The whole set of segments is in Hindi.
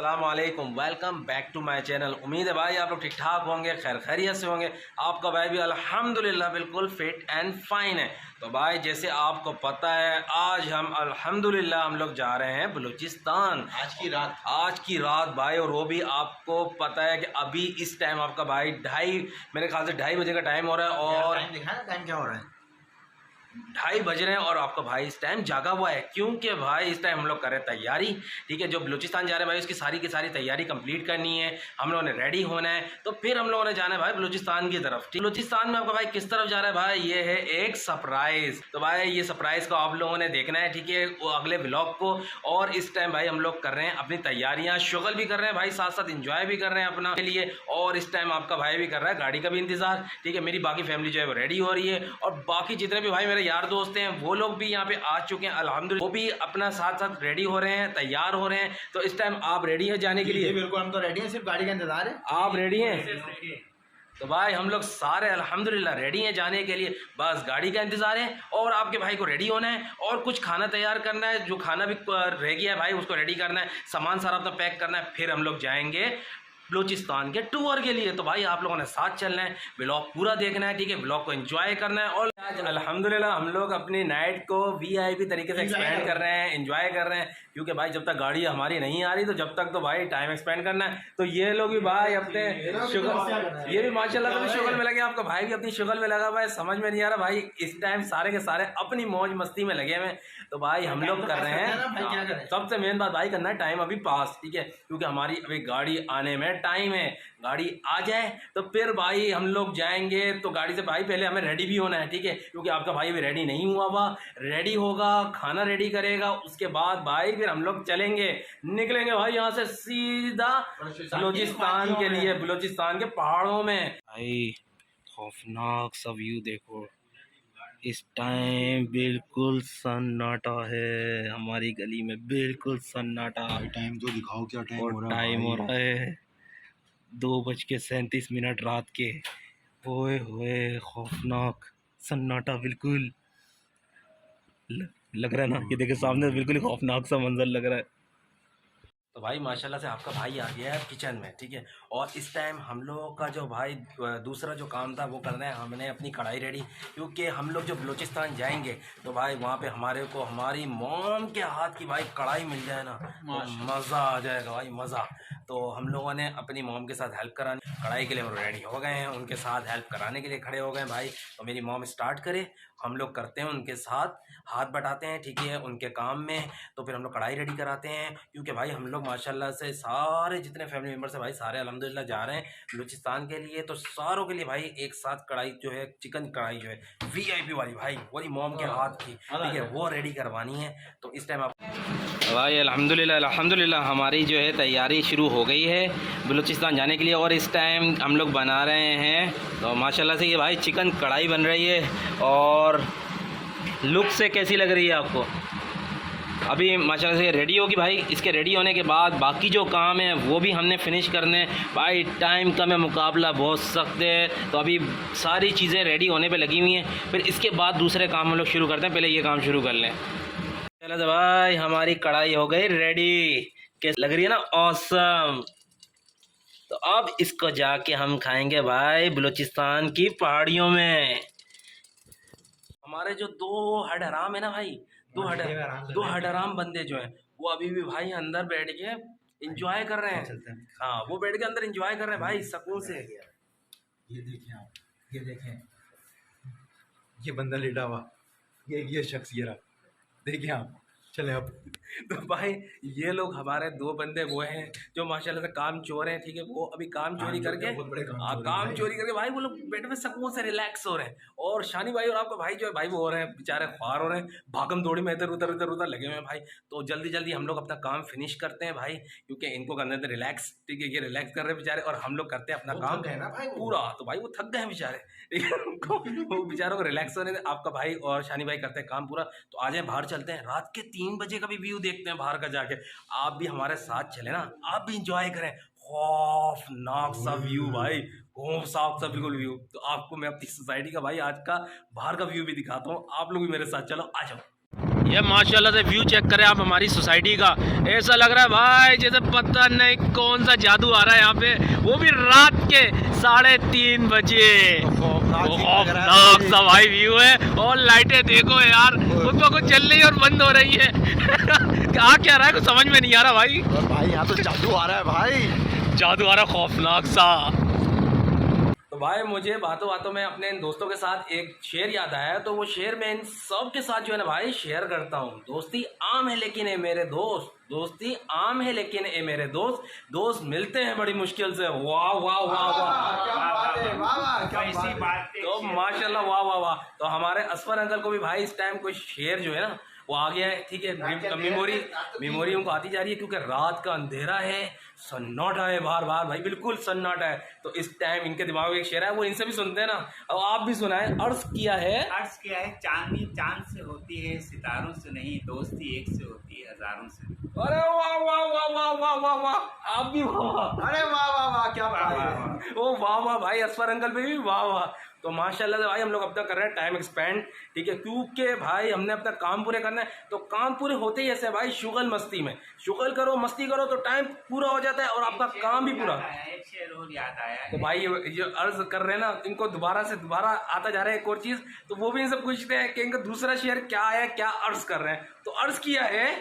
अस्सलाम वालेकुम, welcome back to my channel. उम्मीद है भाई आप लोग ठीक ठाक होंगे, खैर खैरियत से होंगे। आपका भाई भी अल्हम्दुलिल्लाह बिल्कुल फिट एंड फाइन है। तो भाई जैसे आपको पता है आज हम अल्हम्दुलिल्लाह हम लोग जा रहे हैं बलूचिस्तान आज की रात भाई। और वो भी आपको पता है कि अभी इस टाइम आपका भाई मेरे ख्याल से 2:30 बजे का टाइम हो रहा है। और टाइम क्या हो रहा है? 2:30 बज रहे हैं और आपका भाई इस टाइम जागा हुआ है, क्योंकि भाई इस टाइम हम लोग कर रहे हैं तैयारी। ठीक है, जो बलूचिस्तान जा रहे हैं भाई उसकी सारी की सारी तैयारी कंप्लीट करनी है, हम लोगों ने रेडी होना है। तो फिर हम लोगों ने जाना है भाई बलूचिस्तान की तरफ। बलूचिस्तान में आपका भाई किस तरफ जा रहा है भाई, ये है एक सरप्राइज। तो भाई ये सरप्राइज को आप लोगों ने देखना है, ठीक है, वो अगले ब्लॉग को। और इस टाइम भाई हम लोग कर रहे हैं अपनी तैयारियां, शुगल भी कर रहे हैं भाई, साथ साथ इंजॉय भी कर रहे हैं अपना के लिए। और इस टाइम आपका भाई भी कर रहा है गाड़ी का भी इंतजार। ठीक है, मेरी बाकी फैमिली जो है वो रेडी हो रही है और बाकी जितने भी भाई मेरे यार दोस्त हैं वो लोग भी यहाँ पे आ चुके हैं अल्हम्दुलिल्लाह, वो भी अपना साथ साथ रेडी हो रहे हैं, तैयार हो रहे हैं। तो इस टाइम आप रेडी हैं जाने के लिए? बिल्कुल, हम तो रेडी हैं, सिर्फ गाड़ी का इंतजार है। आप रेडी हैं? तो भाई हम लोग सारे अल्हम्दुलिल्लाह रेडी हैं जाने के लिए, बस गाड़ी का इंतजार है। और आपके भाई को रेडी होना है और कुछ खाना तैयार करना है, जो खाना भी रह गया है भाई उसको रेडी करना है, सामान सारा अपना पैक करना है। फिर हम लोग जाएंगे बलूचिस्तान के टूर के लिए। तो भाई आप लोगों ने साथ चलना है, ब्लॉग पूरा देखना है, ठीक है, ब्लॉग को एंजॉय करना है। और आज अल्हम्दुलिल्लाह हम लोग अपनी नाइट को वीआईपी तरीके से एक्सपेंड कर रहे हैं, एंजॉय कर रहे हैं, क्योंकि भाई जब तक गाड़ी हमारी नहीं आ रही तो जब तक तो भाई टाइम एक्सपेंड करना है। तो ये लोग भी भाई अपने शुगल, ये भी माशाल्लाह अपनी शुगल में लगे, आपका भाई भी अपनी शुगल में लगा हुआ है। समझ में नहीं आ रहा भाई, इस टाइम सारे के सारे अपनी मौज मस्ती में लगे हुए। तो भाई हम लोग कर रहे हैं, सबसे मेन बात भाई करना है टाइम अभी पास, ठीक है, क्योंकि हमारी अभी गाड़ी आने में टाइम है। गाड़ी आ जाए तो फिर भाई हम लोग जाएंगे। तो गाड़ी से भाई पहले हमें रेडी भी होना है, ठीक है, क्योंकि आपका भाई भी रेडी नहीं हुआ हुआ, रेडी होगा, खाना रेडी करेगा, उसके बाद भाई फिर हम लोग चलेंगे, निकलेंगे भाई यहाँ से सीधा बलूचिस्तान के लिए, बलूचिस्तान के पहाड़ों में। भाई खौफनाक सा व्यू देखो, इस टाइम बिल्कुल सन्नाटा है, हमारी गली में बिल्कुल सन्नाटा। टाइम तो दिखाओ, क्या टाइम हो रहा है? टाइम हो रहा है 2:37 रात के। ओए होए खौफनाक सन्नाटा, बिल्कुल लग रहा है ना, ये देखिए सामने बिल्कुल ही खौफनाक सा मंजर लग रहा है। तो भाई माशाल्लाह से आपका भाई आ गया है किचन में, ठीक है। और इस टाइम हम लोगों का जो भाई दूसरा जो काम था वो करना है, हमने अपनी कढ़ाई रेडी, क्योंकि हम लोग जो बलूचिस्तान जाएंगे तो भाई वहाँ पे हमारे को हमारी मॉम के हाथ की भाई कढ़ाई मिल जाए ना तो मज़ा आ जाएगा भाई, मज़ा। तो हम लोगों ने अपनी मॉम के साथ हेल्प कराने कढ़ाई के लिए वो रेडी हो गए हैं, उनके साथ हेल्प कराने के लिए खड़े हो गए भाई। तो मेरी मॉम स्टार्ट करे, हम लोग करते हैं उनके साथ, हाथ बटाते हैं, ठीक है, उनके काम में। तो फिर हम लोग कढ़ाई रेडी कराते हैं, क्योंकि भाई हम लोग माशाल्लाह से सारे जितने फैमिली मेम्बर्स हैं भाई सारे अल्हम्दुलिल्लाह जा रहे हैं बलूचिस्तान के लिए। तो सारों के लिए भाई एक साथ कढ़ाई जो है, चिकन कढ़ाई जो है वीआईपी वाली भाई, वही मॉम के हाथ की, ठीक है, वो रेडी करवानी है। तो इस टाइम आप भाई अल्हम्दुलिल्लाह हमारी जो है तैयारी शुरू हो गई है बलूचिस्तान जाने के लिए। और इस टाइम हम लोग बना रहे हैं, तो माशाल्लाह से ये भाई चिकन कढ़ाई बन रही है। और लुक से कैसी लग रही है आपको? अभी माशाल्लाह से रेडी होगी भाई, इसके रेडी होने के बाद बाकी जो काम है वो भी हमने फिनिश करने। भाई टाइम का में मुकाबला बहुत सख्त है, तो अभी सारी चीज़ें रेडी होने पे लगी हुई हैं, फिर इसके बाद दूसरे काम हम लोग शुरू करते हैं, पहले ये काम शुरू कर लें। चलो तो भाई हमारी कढ़ाई हो गई रेडी, कैसी लग रही है ना, ऑसम। तो अब इसको जाके हम खाएंगे भाई बलूचिस्तान की पहाड़ियों में। हमारे जो दो हडराम है ना भाई, दो हडराम बंदे जो हैं वो अभी भी भाई अंदर बैठ के एंजॉय कर रहे हैं। हाँ, वो बैठ के अंदर एंजॉय कर रहे हैं भाई सुकून से। ये देखें आप, ये देखें, ये बंदा लेटा हुआ, ये शख्स, ये रहा, देखिए आप, चले अब। तो भाई ये लोग हमारे दो बंदे वो हैं जो माशाल्लाह से काम चोर हैं, ठीक है, वो अभी काम चोरी करके काम चोरी करके भाई वो लोग बेड में सुकून से रिलैक्स हो रहे हैं। और शानी भाई और आपका भाई जो है भाई वो हो रहे हैं बेचारे ख्वार हो रहे हैं, भागम दौड़ी में इधर उधर लगे हुए हैं भाई। तो जल्दी जल्दी हम लोग अपना काम फिनिश करते हैं भाई, क्योंकि इनको करने थे रिलैक्स, ठीक है, ये रिलैक्स कर रहे हैं बेचारे, और हम लोग करते हैं अपना काम पूरा। तो भाई वो थक गए हैं बेचारे, ठीक है, उनको वो बेचारों को रिलैक्स होने दें। आपका भाई और शानी भाई करते हैं काम पूरा। तो आ जाए बाहर चलते हैं, रात के 3 बजे का भी व्यू देखते हैं बाहर का जाके। आप भी हमारे साथ चले ना, आप भी इंजॉय करें, खौफनाक सा व्यू भाई, खौफनाक सा बिल्कुल व्यू। तो आपको मैं अपनी सोसाइटी का भाई आज का बाहर का व्यू भी दिखाता हूँ, आप लोग भी मेरे साथ चलो, आ जाओ। ये माशाल्लाह से व्यू चेक करें आप हमारी सोसाइटी का। ऐसा लग रहा है भाई जैसे पता नहीं कौन सा जादू आ रहा है यहाँ पे, वो भी रात के 3:30 बजे। खौफनाक सा भाई व्यू है। और लाइटें देखो यार, खुद ब खुद चल रही है और बंद हो रही है। क्या रहा है कुछ समझ में नहीं आ रहा भाई। भाई यहाँ तो जादू आ रहा है भाई, जादू आ रहा खौफनाक सा। तो भाई मुझे बातों बातों में अपने इन दोस्तों के साथ एक शेर याद आया, तो वो शेर मैं इन सब के साथ जो है ना भाई शेयर करता हूँ। दोस्ती आम है लेकिन ए मेरे दोस्त, दोस्ती आम है लेकिन ए मेरे दोस्त, दोस्त मिलते हैं बड़ी मुश्किल से। वाह वाह वाह वाह, क्या बात है, वाह वाह, क्या बात है। तो माशाल्लाह वाह वाह वाह। तो हमारे असफर अंकल को भी भाई इस टाइम कोई शेर जो है ना वो आ गया है, ठीक है। मेमोरी उनको आती जा रही है क्योंकि रात का अंधेरा है, सन्नाटा है बार बार भाई, बिल्कुल सन्नाटा है। तो इस टाइम इनके दिमाग में एक शेर है, वो इनसे भी सुनते हैं ना, अब आप भी सुनाएं। अर्ज किया है चांदनी चांद से होती है सितारों से नहीं, दोस्ती एक से होती है हजारों से। अरे वाह वाह वाह वाह वाह वाह वाह, आप भी वाह। अरे वाह वाह वाह, क्या बात है। ओ वाह वाह भाई, असफर अंकल पे भी वाह वाह। तो माशाल्लाह से भाई हम लोग अब तक कर रहे हैं टाइम एक्सपेंड, ठीक है, क्योंकि भाई हमने अपना काम पूरे करना है। तो काम पूरे होते ही ऐसे भाई शुगल मस्ती में, शुगल करो मस्ती करो तो टाइम पूरा हो जाता है और आपका काम भी पूरा। एक शेर और याद आया तो भाई ये अर्ज कर रहे हैं ना, इनको दोबारा से दोबारा आता जा रहा है एक और चीज, तो वो भी इनसे पूछते हैं कि इनका दूसरा शेर क्या है, क्या अर्ज कर रहे हैं। तो अर्ज किया है,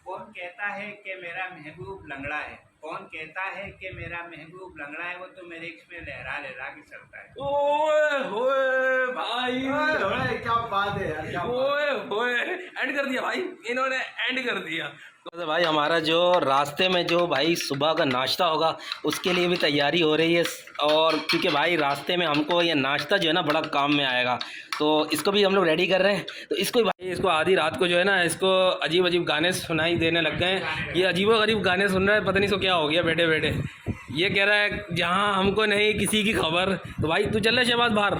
कौन कहता है कि मेरा महबूब लंगड़ा है, कौन कहता है कि मेरा महबूब लंगड़ा है, वो तो मेरे इश्क में लहरा लहरा के चलता है। ओए होए भाई, ओए क्या बात है यार, क्या ओए होए, एंड कर दिया भाई इन्होंने, एंड कर दिया। तो भाई हमारा जो रास्ते में जो भाई सुबह का नाश्ता होगा उसके लिए भी तैयारी हो रही है। और क्योंकि भाई रास्ते में हमको ये नाश्ता जो है ना बड़ा काम में आएगा, तो इसको भी हम लोग रेडी कर रहे हैं। तो इसको भाई इसको आधी रात को जो है ना इसको अजीब अजीब गाने सुनाई देने लग गए हैं। ये अजीब गरीब गाने सुन रहा है, पता नहीं इसको क्या हो गया बैठे बैठे। ये कह रहा है जहाँ हमको नहीं किसी की खबर। तो भाई तू चल रहे शहबाज बाहर,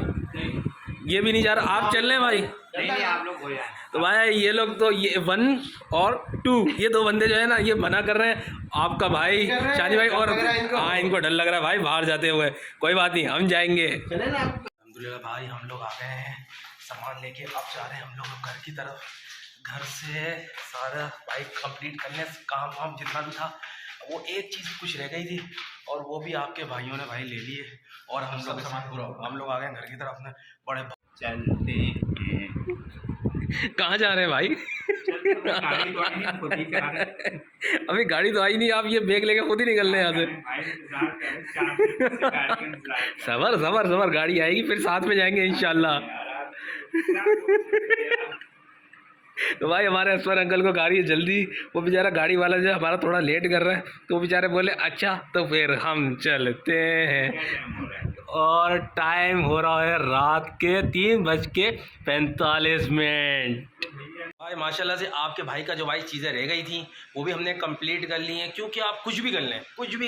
ये भी नहीं जा रहा, आप चल रहे हैं भाई। नहीं आप लोग हो जाए। तो भाई ये लोग तो ये 1 और 2 ये 2 बंदे जो है ना ये मना कर रहे हैं। आपका भाई शादी भाई और हाँ इनको डर लग रहा है भाई बाहर जाते हुए। कोई बात नहीं हम जाएंगे। अल्हम्दुलिल्लाह भाई हम लोग आ गए हैं सामान लेके, अब जा रहे हैं हम लोग घर की तरफ। घर से सारा भाई कंप्लीट करने काम वाम जितना भी था, वो एक चीज़ कुछ रह गई थी और वो भी आपके भाइयों ने भाई ले लिए। और हम लोग सामान पूरा हम लोग आ गए घर की तरफ अपने बड़े। चलते हैं, कहाँ जा रहे हैं भाई? गाड़ी तो आई नहीं, खुद ही जा रहे हैं। अभी गाड़ी तो आई नहीं, आप ये बैग लेके खुद ही निकलने यहाँ से। भाई इंतजार कर रहे हैं, 4 दिन से गाड़ी का इंतजार कर रहे हैं। सबर सबर सबर, गाड़ी आएगी फिर साथ में जाएंगे इंशाल्लाह। तो भाई हमारे असफर अंकल को गाड़ी है जल्दी, वो बेचारा गाड़ी वाला जो हमारा थोड़ा लेट कर रहा है, तो वो बेचारे बोले अच्छा तो फिर हम चलते हैं। और टाइम हो रहा है रात के 3:45। भाई माशाल्लाह से आपके भाई का जो भाई चीज़ें रह गई थी वो भी हमने कंप्लीट कर ली हैं। क्योंकि आप कुछ भी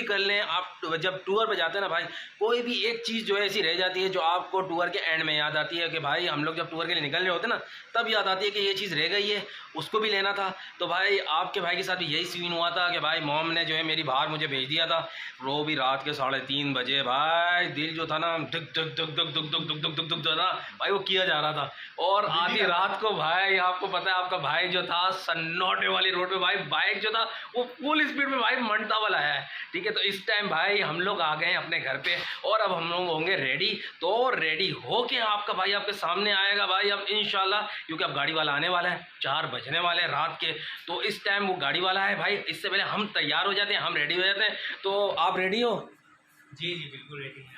कर लें आप जब टूर पे जाते हैं ना भाई, कोई भी एक चीज़ जो है ऐसी रह जाती है जो आपको टूर के एंड में याद आती है कि भाई हम लोग जब टूर के लिए निकल रहे होते हैं ना तब याद आती है कि ये चीज़ रह गई है, उसको भी लेना था। तो भाई आपके भाई के साथ भी यही सीन हुआ था कि भाई मॉम ने जो है मेरी बाहर मुझे भेज दिया था। वो भी रात के 3:30 बजे भाई, दिल जो था ना धक धक धक धक धक धक धक धक धक जो ना भाई वो किया जा रहा था। और आधी रात को भाई आपको पता है आपका भाई जो था सन्नाटे वाली रोड पे भाई बाइक जो था वो फुल स्पीड में भाई मंडता वाला है, ठीक है। तो इस टाइम भाई हम लोग आ गए हैं अपने घर पे और अब हम लोग होंगे रेडी। तो रेडी होके आपका भाई आपके सामने आएगा भाई अब इंशाल्लाह, क्योंकि अब गाड़ी वाला आने वाला है, 4 बजने वाले हैं रात के। तो इस टाइम वो गाड़ी वाला है भाई, इससे पहले हम तैयार हो जाते हैं, हम रेडी हो जाते हैं। तो आप रेडी हो? जी जी बिल्कुल रेडी हैं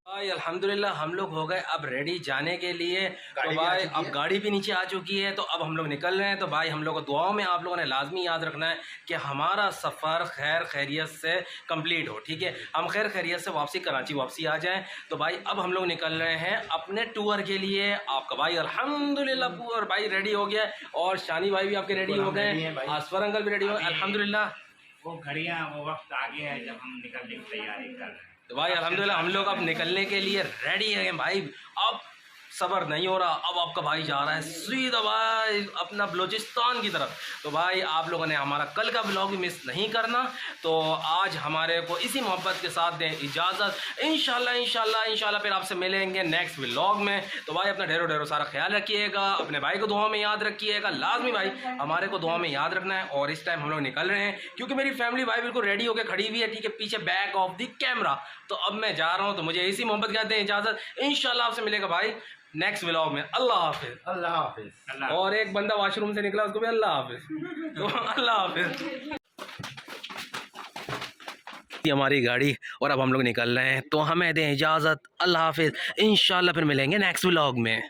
भाई अल्हम्दुलिल्लाह हम लोग हो गए अब रेडी जाने के लिए। तो भाई अब गाड़ी भी नीचे आ चुकी है, तो अब हम लोग निकल रहे हैं। तो भाई हम लोग को दुआओं में आप लोगों ने लाजमी याद रखना है कि हमारा सफ़र खैर खैरियत से कंप्लीट हो, ठीक है, हम खैर खैरियत से वापसी कराची वापसी आ जाएं। तो भाई अब हम लोग निकल रहे हैं अपने टूर के लिए। आपका भाई अल्हम्दुलिल्लाह पूरा भाई रेडी हो गया और शानी भाई भी आपके रेडी हो गए, असफर अंकल भी रेडी हो गए अल्हम्दुलिल्लाह। वो घड़ियाँ वो वक्त आ गया है जब हम निकलने की तैयारी कर रहे हैं। तो भाई अल्हम्दुलिल्लाह हम लोग अब निकलने के लिए रेडी हैं भाई। अब सब्र नहीं हो रहा। अब आपका भाई जा रहा है सीधा भाई अपना बलूचिस्तान की तरफ। तो भाई आप लोगों ने हमारा कल का ब्लॉग भी मिस नहीं करना। तो आज हमारे को इसी मोहब्बत के साथ दें इजाज़त। इंशाल्लाह फिर आपसे मिलेंगे नेक्स्ट व्लॉग में। तो भाई अपना ढेरों सारा ख्याल रखिएगा, अपने भाई को दुआ में याद रखिएगा, लाजमी भाई हमारे को दुआ में याद रखना है। और इस टाइम हम लोग निकल रहे हैं क्योंकि मेरी फैमिली भाई बिल्कुल रेडी होकर खड़ी हुई है, ठीक है, पीछे बैक ऑफ द कैमरा। तो अब मैं जा रहा हूँ, तो मुझे इसी मोहब्बत के साथ दें इजाज़त। इंशाल्लाह आपसे मिलेगा भाई नेक्स्ट व्लॉग में। अल्लाह हाफिज। अल्लाह हाफिज। और एक बंदा वॉशरूम से निकला, उसको भी अल्लाह हाफिज। तो अल्लाह हाफिज। हमारी गाड़ी और अब हम लोग निकल रहे हैं, तो हमें दें इजाज़त। अल्लाह हाफिज। इंशाल्लाह फिर मिलेंगे नेक्स्ट व्लॉग में।